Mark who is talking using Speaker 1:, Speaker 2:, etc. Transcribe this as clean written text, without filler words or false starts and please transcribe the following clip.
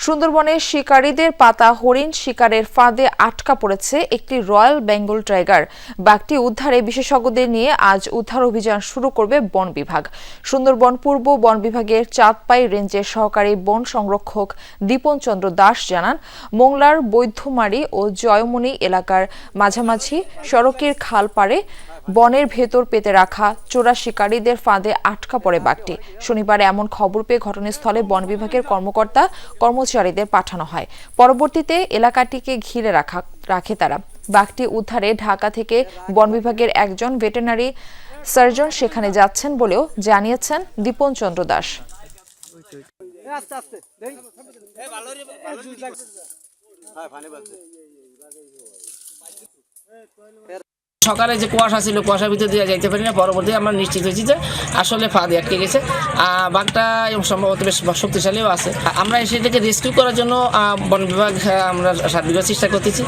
Speaker 1: সুন্দরবনের শিকারীদের পাতা হরিণ শিকারের ফাঁদে আটকা পড়েছে একটি রয়্যাল বেঙ্গল টাইগার। বাঘটি উদ্ধারে বিশেষজ্ঞদের নিয়ে আজ উদ্ধার অভিযান শুরু করবে বন বিভাগ। সুন্দরবন পূর্ব বন বিভাগের চাঁদপাই রেঞ্জের সহকারী বন সংরক্ষক দীপন চন্দ্র দাস জানান, মোংলার বৈদ্যমারি ও জয়মনি এলাকার মাঝামাঝি সড়কের খাল পাড়ে বনের ভেতর পেতে রাখা চোরা শিকারীদের ফাঁদে আটকা পড়ে বাঘটি। শনিবার এমন খবর পেয়ে ঘটনাস্থলে বন বিভাগের কর্মকর্তা কর্মচারীদের পাঠানো হয়। পরবর্তীতে এলাকাটিকে ঘিরে রাখে তারা। বাঘটি উদ্ধারে ঢাকা থেকে বন বিভাগের একজন ভেটেরিনারি সার্জন সেখানে যাচ্ছেন বলেও জানিয়েছেন দীপন চন্দ্র দাস।
Speaker 2: সকালে যে কুয়াশা ছিল, কুয়াশার ভিতর দিয়ে যাইতে পারি না। পরবর্তী আমরা নিশ্চিত হয়েছি যে আসলে ফাঁদে আটকে গেছে। বাঘটা সম্ভবত বেশ শক্তিশালীও আছে। আমরা সেটাকে রেস্কিউ করার জন্য বন বিভাগ আমরা সার্বিক চেষ্টা করতেছি।